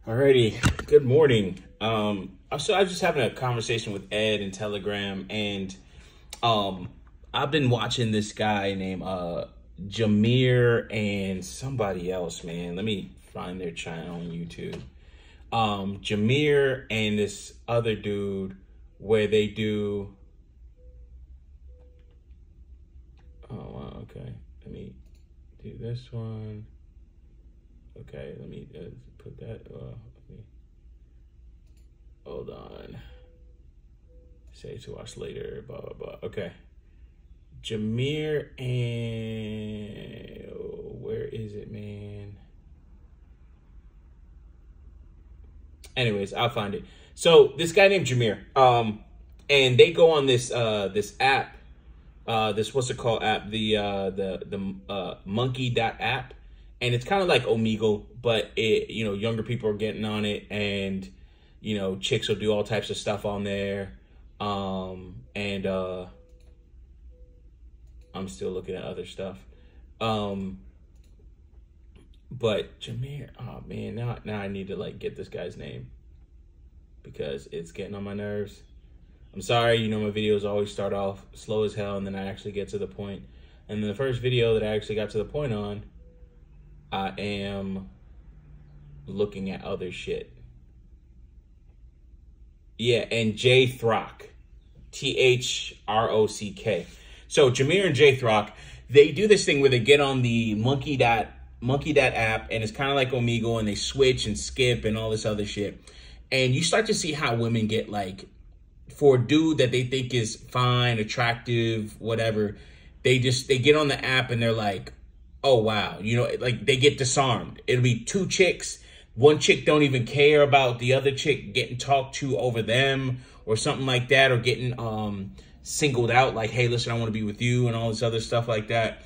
Alrighty, good morning. So I was just having a conversation with Ed in Telegram, and I've been watching this guy named Jameer and somebody else, man. Let me find their channel on YouTube. Jameer and this other dude where they do. Oh, okay. Let me do this one. Okay, let me put that. Hold on. Save to watch later. Blah blah blah. Okay. Jameer and where is it, man? Anyways, I'll find it. So this guy named Jameer, and they go on this this app, this what's it called app, the monkey.app. And it's kind of like Omegle, but it, younger people are getting on it, and, chicks will do all types of stuff on there. I'm still looking at other stuff. But Jameer, oh man, now I need to get this guy's name because it's getting on my nerves. I'm sorry, my videos always start off slow as hell, and then I actually get to the point. And then the first video that I actually got to the point on, I am looking at other shit. Yeah, and Jay Throck. Throck. So Jameer and Jay Throck, they do this thing where they get on the monkey app, and it's kind of like Omegle, and they switch and skip and all this other shit. And you start to see how women get, for a dude that they think is fine, attractive, whatever, they get on the app and they're like, oh, wow. They get disarmed. It'll be two chicks. One chick don't even care about the other chick getting talked to over them or something like that, or getting singled out like, hey, listen, I want to be with you and all this other stuff like that.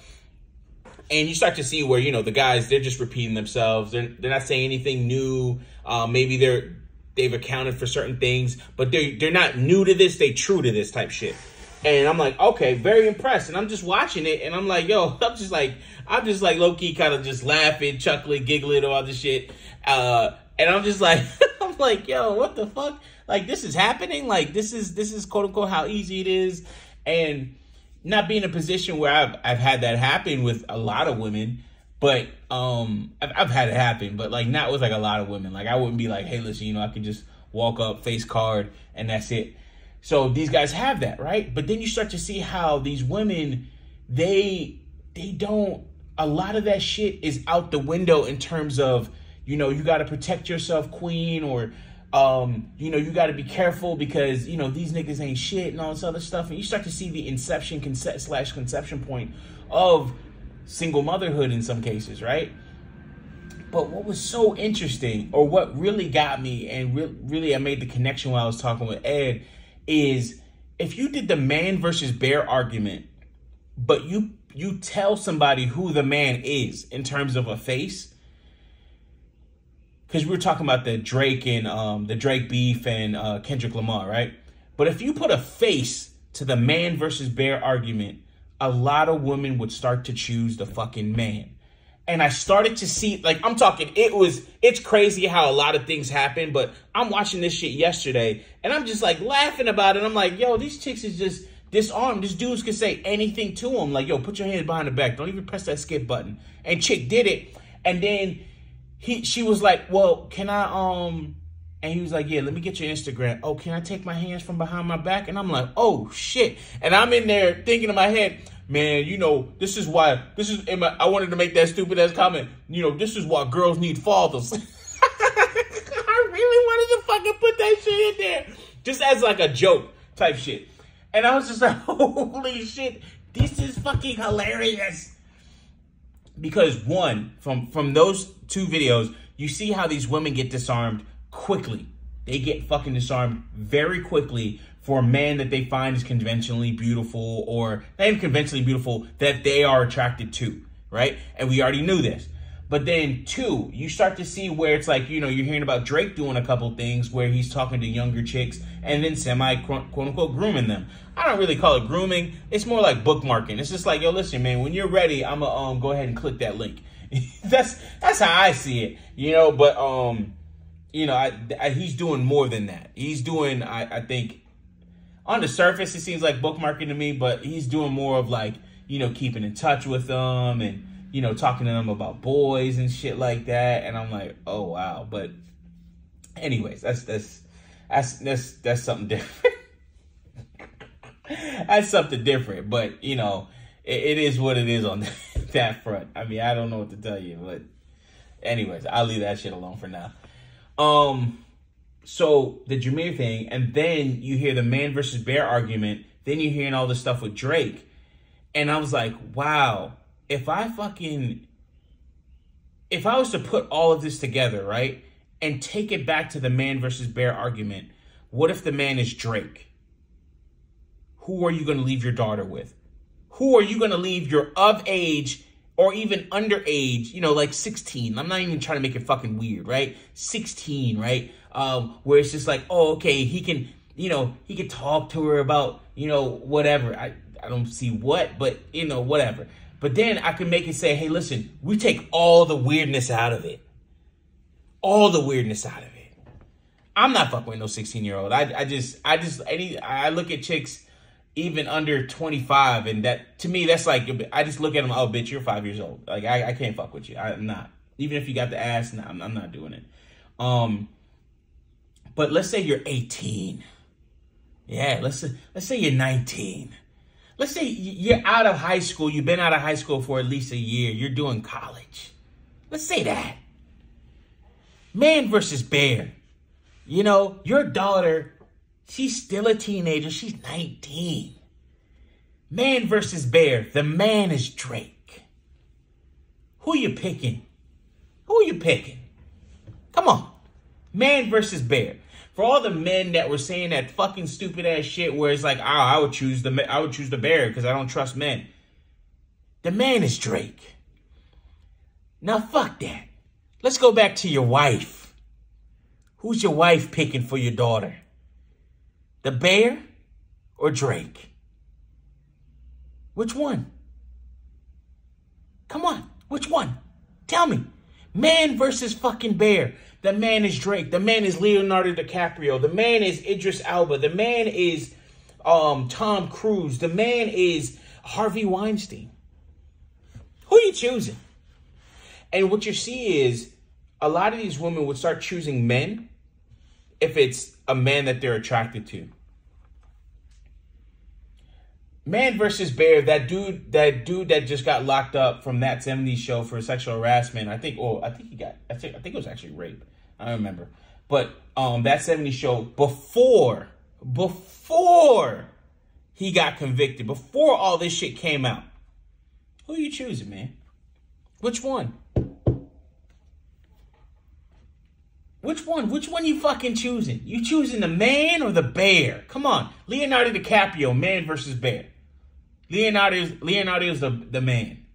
And you start to see where, the guys, they're just repeating themselves. They're not saying anything new. Maybe they've accounted for certain things, but they're not new to this. They true to this type shit. And I'm like, okay, very impressed. And I'm just watching it, and I'm like, yo, I'm just like low-key kind of just laughing, chuckling, giggling, all this shit. And I'm just like, I'm like, yo, what the fuck? This is happening? This is quote-unquote how easy it is. And not being in a position where I've had that happen with a lot of women, but I've had it happen, but not with a lot of women. I wouldn't be like, hey, listen, I can just walk up, face card, and that's it. So these guys have that, right? But then you start to see how these women, they don't, a lot of that shit is out the window in terms of, you got to protect yourself, queen, or, you got to be careful because, these niggas ain't shit and all this other stuff. And you start to see the conception point of single motherhood in some cases, right? But what was so interesting, or what really got me, and really I made the connection while I was talking with Ed, is if you did the man versus bear argument, but you tell somebody who the man is in terms of a face, because we were talking about the Drake and the Drake beef and Kendrick Lamar, right? But if you put a face to the man versus bear argument, a lot of women would start to choose the fucking man. And I started to see, I'm talking, it's crazy how a lot of things happen, but I'm watching this shit yesterday, and I'm just, laughing about it. I'm like, yo, these chicks is just disarmed. These dudes can say anything to them. Yo, put your hands behind the back. Don't even press that skip button. And chick did it, and then she was like, well, can I, and he was like, yeah, let me get your Instagram. Oh, can I take my hands from behind my back? And I'm like, oh, shit. And I'm in there thinking in my head, man, this is why, I wanted to make that stupid ass comment. This is why girls need fathers. I really wanted to fucking put that shit in there. Just as a joke type shit. And I was just like, holy shit, this is fucking hilarious. Because one, from those two videos, you see how these women get disarmed quickly. They get fucking disarmed very quickly for a man that they find is conventionally beautiful, or not even conventionally beautiful, that they are attracted to, right? And we already knew this. But then two, you start to see where it's you're hearing about Drake doing a couple things where he's talking to younger chicks and then quote-unquote grooming them. I don't really call it grooming. It's more like bookmarking. It's just yo, listen, man, when you're ready, I'm going to go ahead and click that link. That's how I see it, But you know, he's doing more than that. He's doing, I think, on the surface, it seems like bookmarking to me, but he's doing more of like, you know, keeping in touch with them and, you know, talking to them about boys and shit like that. And I'm like, oh wow. But anyways, that's something different. That's something different. But, you know, it is what it is on that front. I mean, I don't know what to tell you, but anyways, I'll leave that shit alone for now. So the Jameer thing, and then you hear the man versus bear argument. Then you're hearing all this stuff with Drake. And I was like, wow, if I was to put all of this together, right, and take it back to the man versus bear argument, what if the man is Drake? Who are you going to leave your daughter with? Who are you going to leave your of age or even underage, you know, like 16? I'm not even trying to make it fucking weird, right? 16, right? Where it's just like, oh, okay, he can, you know, he can talk to her about, you know, whatever. I don't see what, but, you know, whatever. But then I can make it say, hey, listen, we take all the weirdness out of it. All the weirdness out of it. I'm not fucking with no 16-year-old. I look at chicks even under 25, and that, to me, that's like, I just look at them, oh, bitch, you're 5 years old. Like, I can't fuck with you. I'm not. Even if you got the ass, nah, I'm not doing it. But let's say you're 18. Yeah, let's say you're 19. Let's say you're out of high school. You've been out of high school for at least a year. You're doing college. Let's say that. Man versus bear. You know, your daughter, she's still a teenager. She's 19. Man versus bear. The man is Drake. Who you picking? Who you picking? Come on. Man versus bear. For all the men that were saying that fucking stupid ass shit where it's like, oh, I would choose the bear because I don't trust men. The man is Drake. Now fuck that. Let's go back to your wife. Who's your wife picking for your daughter? The bear or Drake? Which one? Come on, which one? Tell me. Man versus fucking bear. The man is Drake. The man is Leonardo DiCaprio. The man is Idris Elba. The man is Tom Cruise. The man is Harvey Weinstein. Who are you choosing? And what you see is a lot of these women would start choosing men if it's a man that they're attracted to. Man versus bear, that dude that just got locked up from That 70s Show for sexual harassment. I think it was actually rape. I don't remember. But That 70s Show, before he got convicted, before all this shit came out, who are you choosing, man? Which one? Which one? Which one you fucking choosing? You choosing the man or the bear? Come on. Leonardo DiCaprio, man versus bear. Leonardo's the man.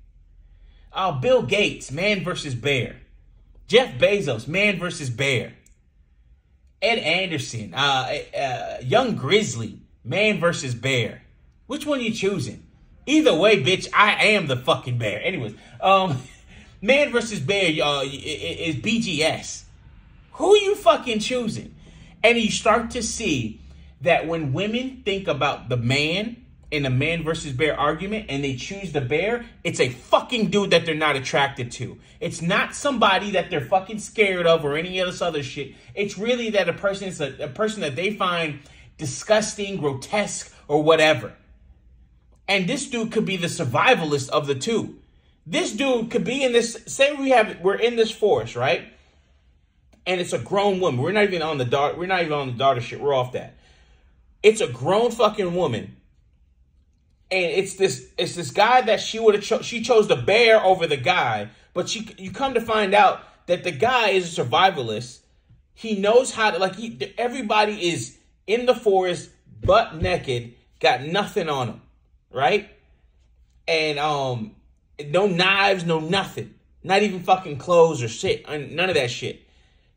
Bill Gates, man versus bear. Jeff Bezos, man versus bear. Ed Anderson, Young Grizzly, man versus bear. Which one you choosing? Either way, bitch, I am the fucking bear. Anyways, man versus bear is BGS. Who you fucking choosing? And you start to see that when women think about the man in a man versus bear argument and they choose the bear, it's a fucking dude that they're not attracted to. It's not somebody that they're fucking scared of or any of this other shit. It's really that a person is a person that they find disgusting, grotesque, or whatever. And this dude could be the survivalist of the two. This dude could be in this, say we're in this forest, right? And it's a grown woman. We're not even on the daughter shit. We're off that. It's a grown fucking woman. And it's this guy that she chose the bear over the guy, but you come to find out that the guy is a survivalist. He knows how to everybody is in the forest, butt naked, got nothing on them, right? And no knives, no nothing, not even fucking clothes or shit, none of that shit.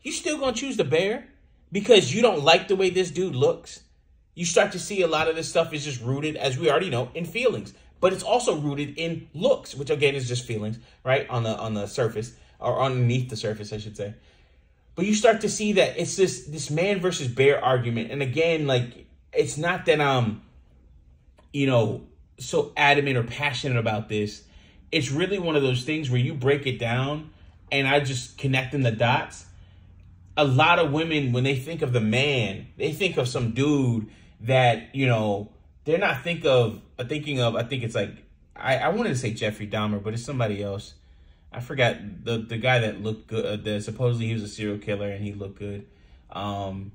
You still gonna choose the bear because you don't like the way this dude looks? You start to see a lot of this stuff is just rooted, as we already know, in feelings. But it's also rooted in looks, which again is just feelings, right? On the surface, or underneath the surface, I should say. But you start to see that it's this man versus bear argument. And again, like, it's not that I'm, you know, so adamant or passionate about this. It's really one of those things where you break it down and I just connecting the dots. A lot of women, when they think of the man, they think of some dude that, you know, they're not thinking of, I think it's like, I wanted to say Jeffrey Dahmer, but it's somebody else. I forgot the guy that looked good. That supposedly he was a serial killer and he looked good. And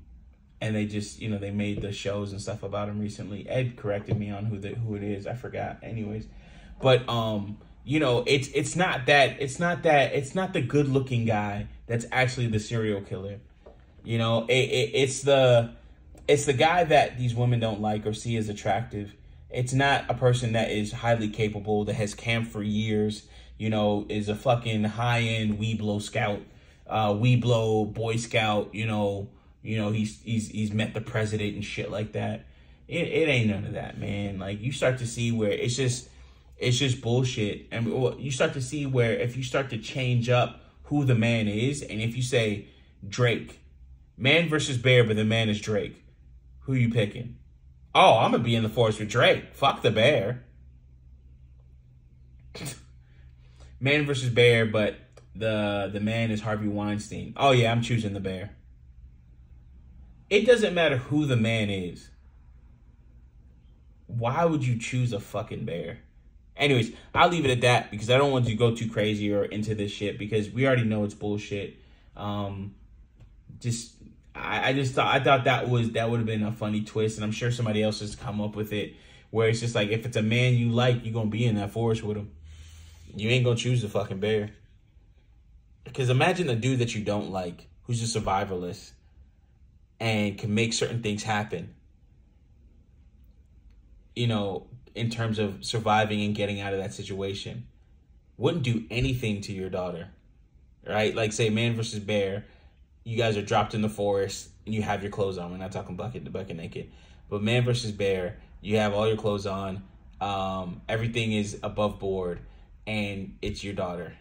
they just, you know, they made the shows and stuff about him recently. Ed corrected me on who it is. I forgot. Anyways, but you know, it's not the good looking guy that's actually the serial killer. You know, it's the guy that these women don't like or see as attractive. It's not a person that is highly capable, that has camped for years, you know, is a fucking high-end Weeblo scout, Weeblo Boy Scout, you know, he's met the president and shit like that. It ain't none of that, man. Like, you start to see where it's just bullshit. And you start to see where if you start to change up who the man is, and if you say Drake, man versus bear, but the man is Drake, who you picking? Oh, I'm going to be in the forest with Drake. Fuck the bear. Man versus bear, but the man is Harvey Weinstein. Oh, yeah, I'm choosing the bear. It doesn't matter who the man is. Why would you choose a fucking bear? Anyways, I'll leave it at that because I don't want to go too crazy or into this shit because we already know it's bullshit. I thought that would have been a funny twist, and I'm sure somebody else has come up with it where it's just like, if it's a man you like, you're gonna be in that forest with him. You ain't gonna choose the fucking bear. Because imagine a dude that you don't like, who's a survivalist and can make certain things happen, you know, in terms of surviving and getting out of that situation. Wouldn't do anything to your daughter, right? Like, say, man versus bear. You guys are dropped in the forest and you have your clothes on. We're not talking bucket to bucket naked. But man versus bear, you have all your clothes on. Everything is above board and it's your daughter.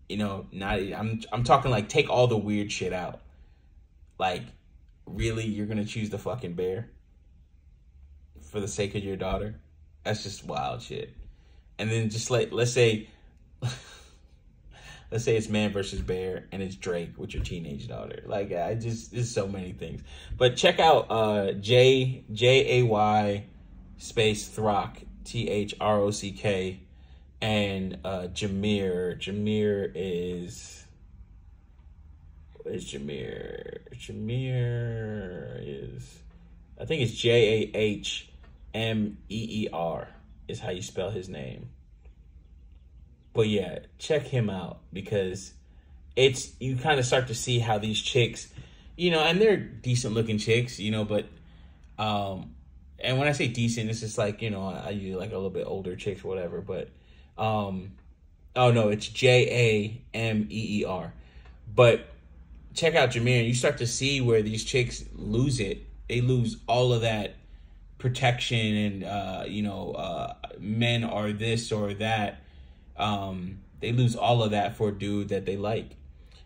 You know, I'm talking like, take all the weird shit out. Like, really, you're going to choose the fucking bear for the sake of your daughter? That's just wild shit. And then just like, let's say it's man versus bear and it's Drake with your teenage daughter. Like, there's so many things. But check out Jay space Throck, THROCK, and Jameer. Jameer is... What is Jameer? Jameer is... I think it's JAHMEER is how you spell his name. But yeah, check him out because you kind of start to see how these chicks, you know, and they're decent looking chicks, you know, but, and when I say decent, it's just like, you know, I usually like a little bit older chicks or whatever, but, oh no, it's JAMEER. But check out Jameer and you start to see where these chicks lose it. They lose all of that protection and, you know, men are this or that. They lose all of that for a dude that they like.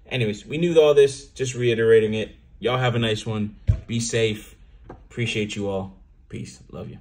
Anyways, we knew all this, just reiterating it. Y'all have a nice one. Be safe. Appreciate you all. Peace. Love you.